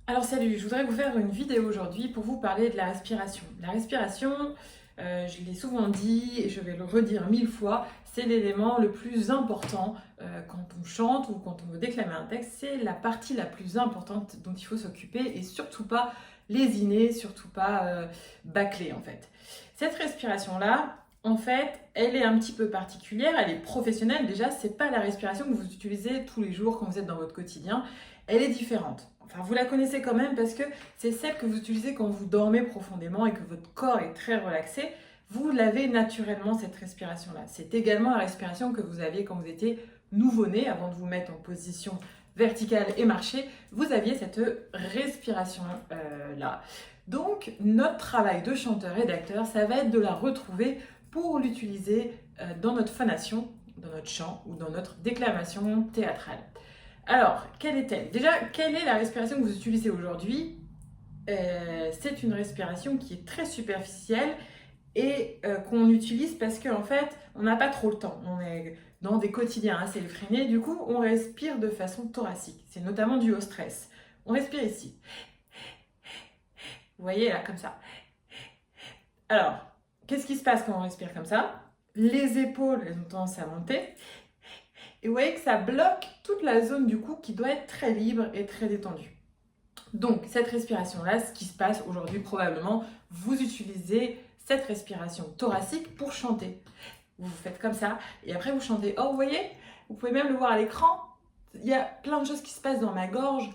Alors salut, je voudrais vous faire une vidéo aujourd'hui pour vous parler de la respiration. La respiration, je l'ai souvent dit et je vais le redire 1000 fois, c'est l'élément le plus important quand on chante ou quand on veut déclamer un texte. C'est la partie la plus importante dont il faut s'occuper et surtout pas lésiner, surtout pas bâcler en fait. Cette respiration-là, en fait, elle est un petit peu particulière, elle est professionnelle déjà, c'est pas la respiration que vous utilisez tous les jours quand vous êtes dans votre quotidien, elle est différente. Enfin, vous la connaissez quand même parce que c'est celle que vous utilisez quand vous dormez profondément et que votre corps est très relaxé. Vous l'avez naturellement, cette respiration-là. C'est également la respiration que vous aviez quand vous étiez nouveau-né, avant de vous mettre en position verticale et marcher. Vous aviez cette respiration-là. Donc, notre travail de chanteur et d'acteur, ça va être de la retrouver pour l'utiliser dans notre phonation, dans notre chant ou dans notre déclamation théâtrale. Alors, quelle est-elle? Déjà, quelle est la respiration que vous utilisez aujourd'hui? C'est une respiration qui est très superficielle et qu'on utilise parce qu'en fait, on n'a pas trop le temps. On est dans des quotidiens assez effrénés, du coup, on respire de façon thoracique. C'est notamment dû au stress. On respire ici. Vous voyez là, comme ça. Alors, qu'est-ce qui se passe quand on respire comme ça? Les épaules, elles ont tendance à monter. Et vous voyez que ça bloque toute la zone du cou qui doit être très libre et très détendue. Donc, cette respiration-là, ce qui se passe aujourd'hui, probablement, vous utilisez cette respiration thoracique pour chanter. Vous faites comme ça, et après vous chantez. Oh, vous voyez, vous pouvez même le voir à l'écran. Il y a plein de choses qui se passent dans ma gorge,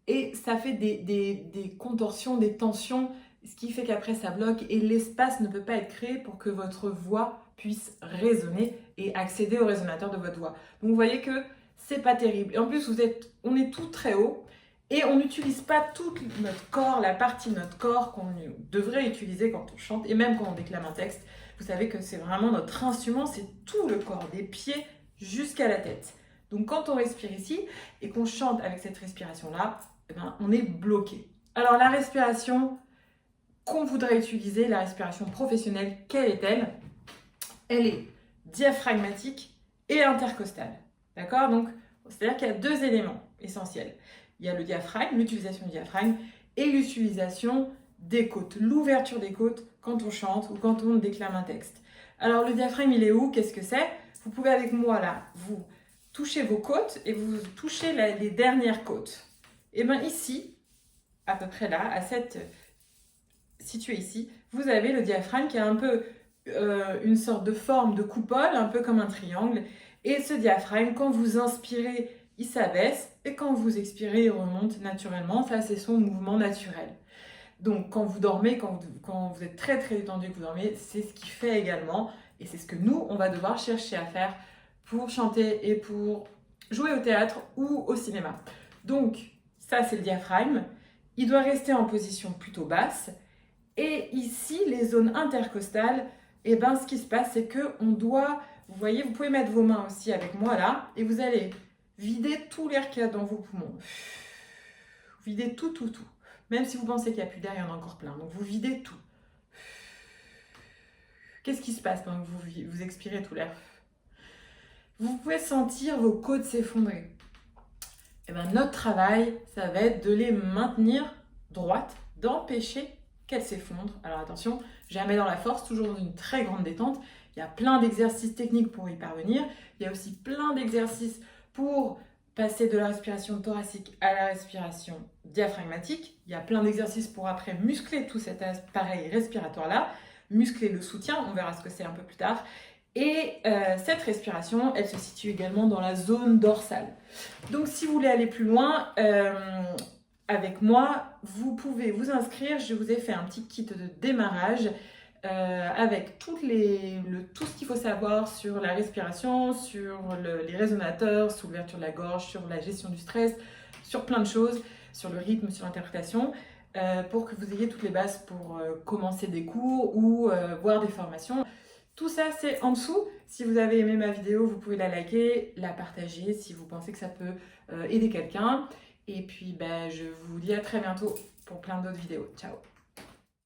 et ça fait des contorsions, des tensions, ce qui fait qu'après ça bloque, et l'espace ne peut pas être créé pour que votre voix puisse résonner et accéder au résonateur de votre voix. Donc vous voyez que c'est pas terrible. Et en plus, on est tout très haut, et on n'utilise pas tout notre corps, la partie de notre corps qu'on devrait utiliser quand on chante et même quand on déclame un texte. Vous savez que c'est vraiment notre instrument, c'est tout le corps, des pieds jusqu'à la tête. Donc quand on respire ici et qu'on chante avec cette respiration-là, eh ben, on est bloqué. Alors la respiration qu'on voudrait utiliser, la respiration professionnelle, quelle est-elle? Elle est diaphragmatique et intercostale. D'accord? Donc, c'est-à-dire qu'il y a deux éléments essentiels. Il y a le diaphragme, l'utilisation du diaphragme, et l'utilisation des côtes, l'ouverture des côtes quand on chante ou quand on déclame un texte. Alors, le diaphragme, il est où? Qu'est-ce que c'est? Vous pouvez avec moi, là, vous toucher vos côtes et vous touchez les dernières côtes. Et bien ici, à peu près là, situé ici, vous avez le diaphragme qui a un peu une sorte de forme de coupole, un peu comme un triangle. Et ce diaphragme, quand vous inspirez, il s'abaisse, et quand vous expirez, il remonte naturellement. Ça, c'est son mouvement naturel. Donc, quand vous dormez, quand vous êtes très très détendu, que vous dormez, c'est ce qu'il fait également. Et c'est ce que nous, on va devoir chercher à faire pour chanter et pour jouer au théâtre ou au cinéma. Donc, ça, c'est le diaphragme. Il doit rester en position plutôt basse. Et ici, les zones intercostales, et ben, ce qui se passe, c'est qu'on doit, vous voyez, vous pouvez mettre vos mains aussi avec moi là, et vous allez vider tout l'air qu'il y a dans vos poumons. Videz tout, tout, tout. Même si vous pensez qu'il n'y a plus d'air, il y en a encore plein. Donc vous videz tout. Qu'est-ce qui se passe quand vous expirez tout l'air? Vous pouvez sentir vos côtes s'effondrer. Et ben, notre travail, ça va être de les maintenir droites, d'empêcher qu'elles s'effondrent. Alors attention, jamais dans la force, toujours dans une très grande détente. Il y a plein d'exercices techniques pour y parvenir. Il y a aussi plein d'exercices pour passer de la respiration thoracique à la respiration diaphragmatique. Il y a plein d'exercices pour après muscler tout cet appareil respiratoire-là, muscler le soutien, on verra ce que c'est un peu plus tard. Et cette respiration, elle se situe également dans la zone dorsale. Donc si vous voulez aller plus loin avec moi, vous pouvez vous inscrire. Je vous ai fait un petit kit de démarrage avec tout ce qu'il faut savoir sur la respiration, sur les résonateurs, sur l'ouverture de la gorge, sur la gestion du stress, sur plein de choses, sur le rythme, sur l'interprétation, pour que vous ayez toutes les bases pour commencer des cours ou voir des formations. Tout ça, c'est en dessous. Si vous avez aimé ma vidéo, vous pouvez la liker, la partager si vous pensez que ça peut aider quelqu'un. Et puis, je vous dis à très bientôt pour plein d'autres vidéos. Ciao!